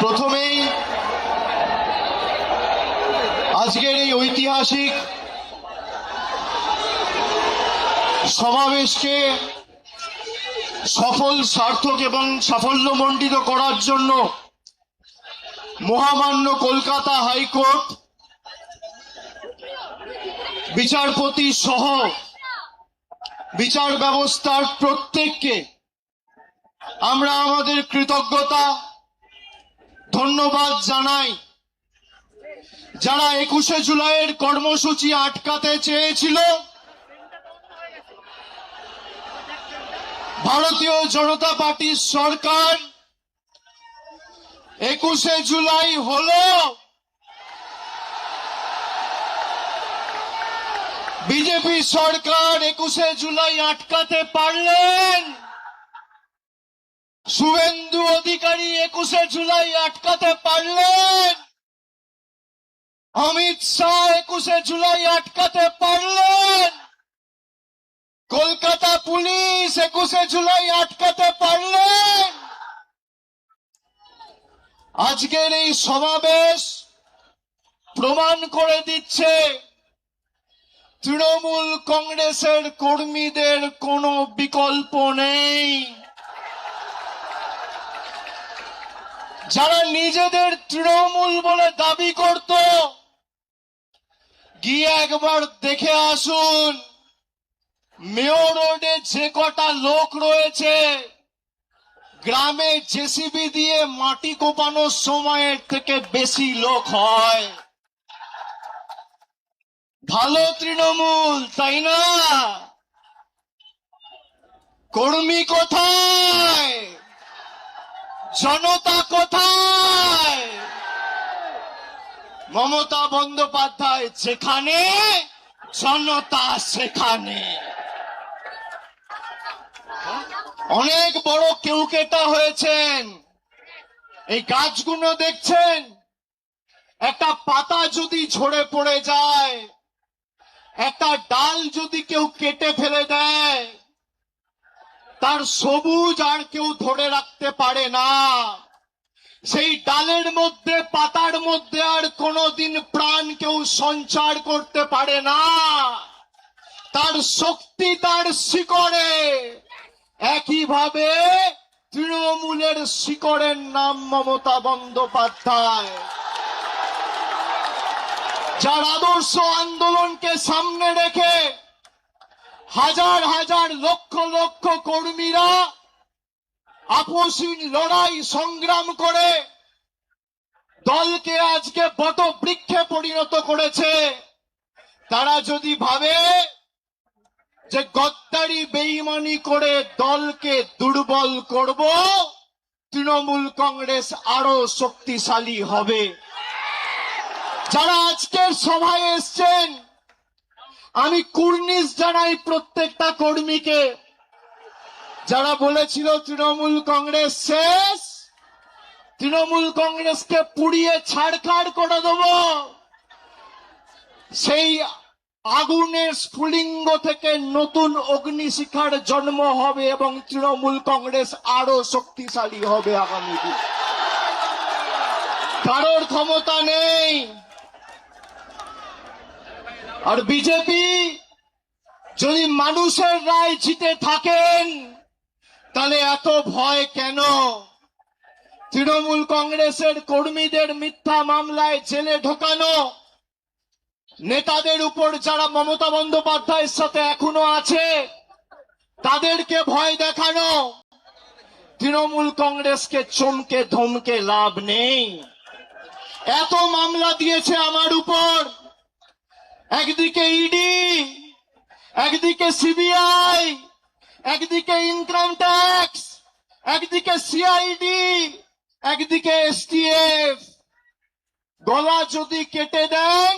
প্রথমেই আজকের এই ঐতিহাসিক সমাবেশকে সফল, সার্থক এবং সাফল্যমণ্ডিত করার জন্য মহামান্য কলকাতা হাইকোর্ট বিচারপতি সহ বিচার ব্যবস্থার প্রত্যেককে আমরা আমাদের কৃতজ্ঞতা ধন্যবাদ জানাই। যারা 21শে জুলাইয়ের কর্মসূচি আটকাতে চেয়েছিল, ভারতীয় জনতা পার্টির সরকার 21শে জুলাই হলো, বিজেপি সরকার 21শে জুলাই আটকাতে পারলেন, শুভেন্দু অধিকারী 21শে জুলাই আটকাতে পারলেন, অমিত শাহ 21শে জুলাই আটকাতে পারলেন, কলকাতা পুলিশ 21শে জুলাই আটকাতে পারলেন। আজকের এই সমাবেশ প্রমাণ করে দিচ্ছে তৃণমূল কংগ্রেসের কর্মীদের কোনো বিকল্প নেই। যারা নিজেদের তৃণমূল বলে দাবি করত, গিয়ে একবার দেখে আসুন মেয়র রোডে যে কটা লোক রয়েছে, গ্রামে জেসিবি দিয়ে মাটি কোপানোর সময়ের থেকে বেশি লোক হয়। ভালো তৃণমূল, তাই না? কর্মী কোথায়? জনতা কোথায়? মমতা বন্দ্যোপাধ্যায় যেখানে, জনতা সেখানে। অনেক বড় কেউকেটা হয়েছেন। এই গাছগুলো দেখছেন, একটা পাতা যদি ঝরে পড়ে যায়, একটা ডাল যদি কেউ কেটে ফেলে দেয়, তার সবুজ আর কেউ ধরে রাখতে পারে না। সেই ডালের মধ্যে, পাতার মধ্যে আর কোনোদিন প্রাণ কেউ সঞ্চার করতে পারে না। তার শক্তি তার শিকড়ে। একইভাবে তৃণমূলের শিকড়ের নাম মমতা বন্দ্যোপাধ্যায়, যার আদর্শ আন্দোলনকে সামনে রেখে হাজার হাজার লক্ষ লক্ষ কর্মীরা আপসহীন লড়াই সংগ্রাম করে দলকে আজকে বটবৃক্ষে পরিণত করেছে। তারা যদি ভাবে যে গদ্দারি বেঈমানি করে দলকে দুর্বল করব, তৃণমূল কংগ্রেস আরো শক্তিশালী হবে। যারা আজকের সভায় এসছেন, আমি কুর্নিশ জানাই প্রত্যেকটা কর্মীকে। যারা বলেছিল তৃণমূল কংগ্রেস শেষ, তৃণমূল কংগ্রেসকে পুড়িয়ে ছাড়খাড় করে দেব, সেই আগুনের স্ফুলিঙ্গ থেকে নতুন অগ্নিশিখার জন্ম হবে এবং তৃণমূল কংগ্রেস আরো শক্তিশালী হবে আগামী দিন। কারোর ক্ষমতা নেই। আর বিজেপি যদি মানুষের রায় জিতে থাকেন, তাহলে এত ভয় কেন? তৃণমূল কংগ্রেসের কর্মীদের মিথ্যা মামলায় জেলে ঢোকানো, নেতাদের উপর যারা মমতা বন্দ্যোপাধ্যায়ের সাথে এখনো আছে, তাদেরকে ভয় দেখানো, তৃণমূল কংগ্রেসকে চমকে ধমকে লাভ নেই। এত মামলা দিয়েছে আমার উপর, একদিকে ইডি, একদিকে সিবিআই, একদিকে ইনকাম ট্যাক্স, একদিকে সিআইডি, একদিকে এসটিএফ। গলা যদি কেটে দেন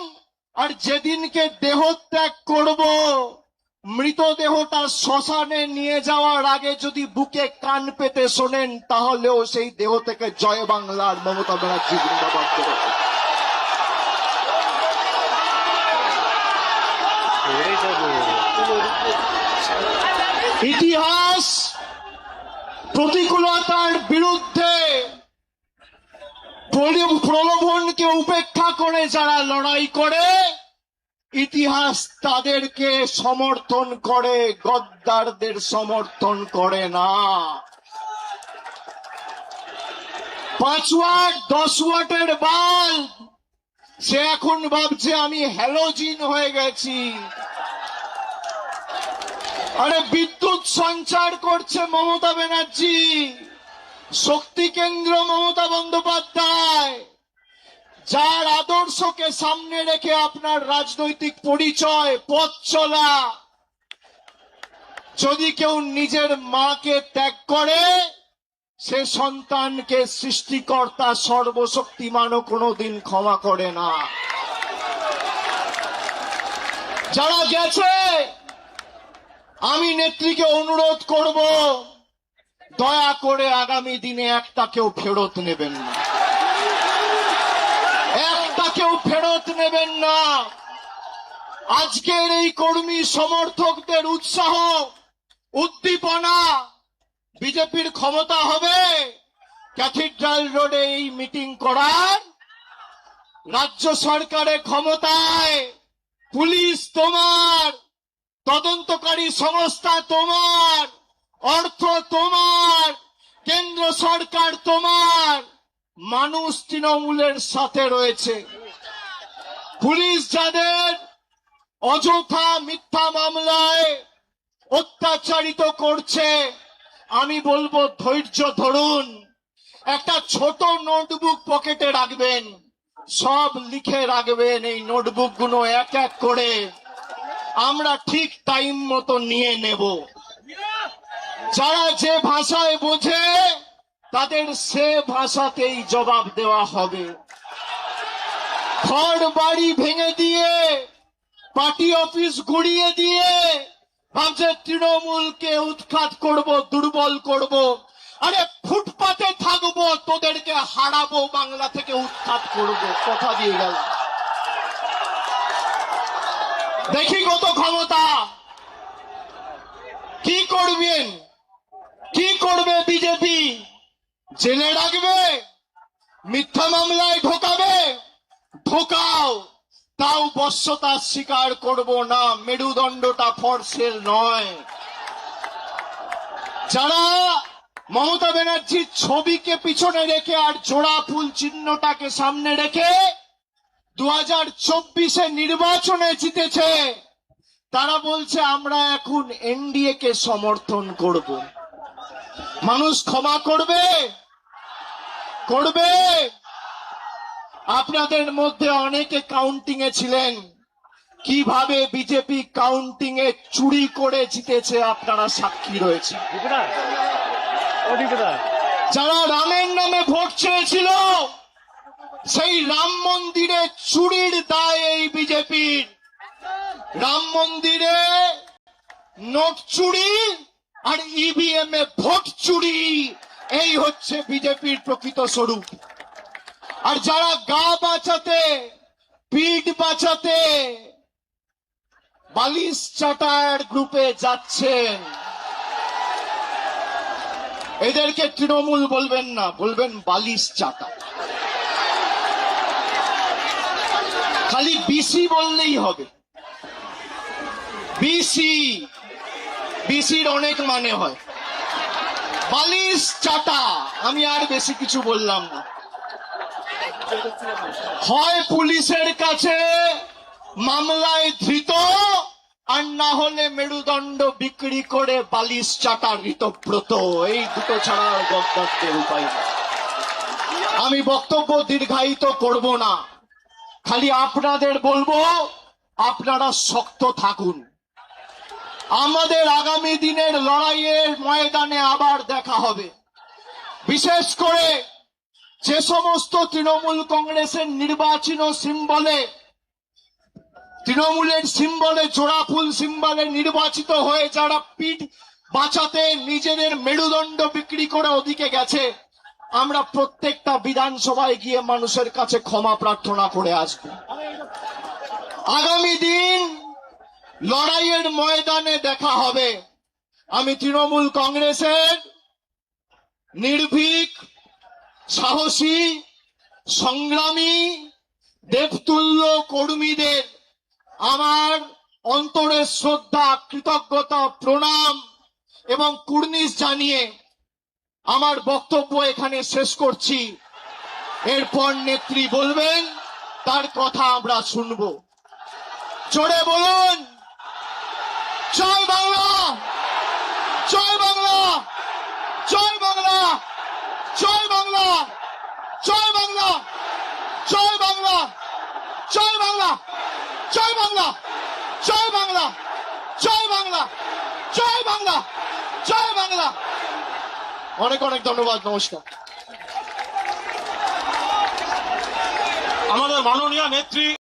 আর যেদিনকে দেহত্যাগ করব, মৃতদেহটা শ্মশানে নিয়ে যাওয়ার আগে যদি বুকে কান পেতে শোনেন, তাহলেও সেই দেহ থেকে জয় বাংলার মমতা ব্যানার্জি জিন্দাবাদ করে। ইতিহাস প্রতিকূলতার বিরুদ্ধে প্রলোভনকে উপেক্ষা করে যারা লড়াই করে, ইতিহাস তাদেরকে সমর্থন করে, গদ্দারদের সমর্থন করে না। 5 ওয়াট 10 ওয়াটের বাল্ব সে এখন ভাবছে আমি হ্যালোজিন হয়ে গেছি। আরে বিদ্যুৎ সঞ্চার করছে মমতা ব্যানার্জি, শক্তি কেন্দ্র মমতা বন্দ্যোপাধ্যায়, যার আদর্শকে সামনে রেখে আপনার রাজনৈতিক পরিচয়, পথ চলা। যদি কেউ নিজের মাকে ত্যাগ করে, সে সন্তানকে সৃষ্টিকর্তা সর্বশক্তিমানও কোনোদিন ক্ষমা করে না। যারা গেছে, আমি নেত্রীকে অনুরোধ করব, দয়া করে আগামী দিনে একটা কেউ ফেরত নেবেন না, একটা কেউ ফেরত নেবেন না। আজকের এই কর্মী সমর্থকদের উৎসাহ উদ্দীপনা, বিজেপির ক্ষমতা হবে ক্যাথিড্রাল রোডে এই মিটিং করার, রাজ্য সরকারের ক্ষমতায়, পুলিশ তোমার, তদন্তকারী সংস্থা তোমার, অর্থ তোমার, কেন্দ্র সরকার তোমার, মানুষ তৃণমূলের সাথে রয়েছে। পুলিশ যাদের অযথা মিথ্যা মামলায় অত্যাচারিত করছে, আমি বলবো ধৈর্য ধরুন, একটা ছোট নোটবুক পকেটে রাখবেন, সব লিখে রাখবেন। এই নোটবুক গুলো এক এক করে আমরা ঠিক টাইম মতো নিয়ে নেব। যারা যে ভাষায় বোঝে তাদের সে ভাষাতেই জবাব দেওয়া হবে। ঘর বাড়ি ভেঙে দিয়ে, পার্টি অফিস গুড়িয়ে দিয়ে ভাবছে তৃণমূলকে উৎখাত করব, দুর্বল করব। আরে ফুটপাতে থাকবো, তোদেরকে হারাবো, বাংলা থেকে উৎখাত করব, কথা দিয়ে গেল। দেখি কত ক্ষমতা, কি করবেন, কি করবে বিজেপি? জেলে রাখবে, মিথ্যা মামলায় ঢোকাবে, ঢোকাও, তাও বশ্যতা স্বীকার করব না। মেরুদণ্ডটা ফর সেল নয়। যারা মমতা ব্যানার্জির ছবিকে পিছনে রেখে আর জোড়া ফুল চিহ্নটাকে সামনে রেখে 2024 নির্বাচনে জিতেছে, তারা বলছে আমরা এখন এনডিএ কে সমর্থন করব। মানুষ ক্ষমা করবে? করবে? আপনাদের মধ্যে অনেকে কাউন্টিং এ ছিলেন, কিভাবে বিজেপি কাউন্টিং এ চুরি করে জিতেছে আপনারা সাক্ষী রয়েছে। যারা রামের নামে ভোট চেয়েছিল, সেই রাম মন্দিরে চুরির দায় এই বিজেপির। রাম মন্দিরে নোট চুরি আর ইভিএম এ ভোট চুরি, এই হচ্ছে বিজেপির প্রকৃত স্বরূপ। আর যারা গা বাঁচাতে, পিঠ বাঁচাতে বালিশ চাটার গ্রুপে যাচ্ছেন, এদেরকে তৃণমূল বলবেন না, বলবেন বালিশ চাটা। খালি বিসি বললেই হবে। বিসি, বিসির অনেক মানে হয়। বালিশ চাটা, আমি আর বেশি কিছু বললাম না। হয় পুলিশের কাছে মামলায় ধৃত, আর না হলে মেরুদণ্ড বিক্রি করে বালিশ চাটা ঋতব্রত। এই দুটো ছাড়া গদ্দারদের উপায় নেই। আমি বক্তব্য দীর্ঘায়িত করব না, খালি আপনাদের বলবো আপনারা শক্ত থাকুন। আমাদের আগামী দিনের লড়াইয়ের ময়দানে আবার দেখা হবে। বিশেষ করে যে সমস্ত তৃণমূল কংগ্রেসের নির্বাচন সিম্বলে, তৃণমূলের সিম্বলে, জোড়া ফুল সিম্বলে নির্বাচিত হয়ে যারা পিঠ বাঁচাতে নিজেদের মেরুদণ্ড বিক্রি করে ওদিকে গেছে, আমরা প্রত্যেকটা বিধানসভায় গিয়ে মানুষের কাছে ক্ষমা প্রার্থনা করে আসব। আগামী দিন লড়াইয়ের ময়দানে দেখা হবে। আমি তৃণমূল কংগ্রেসের নির্ভীক, সাহসী সংগ্রামী দেবতুল্য কর্মীদের আমার অন্তরের শ্রদ্ধা, কৃতজ্ঞতা, প্রণাম এবং কুর্নিশ জানিয়ে আমার বক্তব্য এখানে শেষ করছি। এরপর নেত্রী বলবেন, তার কথা আমরা শুনবো। জোরে বলুন, জয় বাংলা, জয় বাংলা, জয় বাংলা, জয় বাংলা, জয় বাংলা, জয় বাংলা, জয় বাংলা, জয় বাংলা, জয় বাংলা, জয় বাংলা, জয় বাংলা, জয় বাংলা। অনেক অনেক ধন্যবাদ, নমস্কার। আমাদের মাননীয় নেত্রী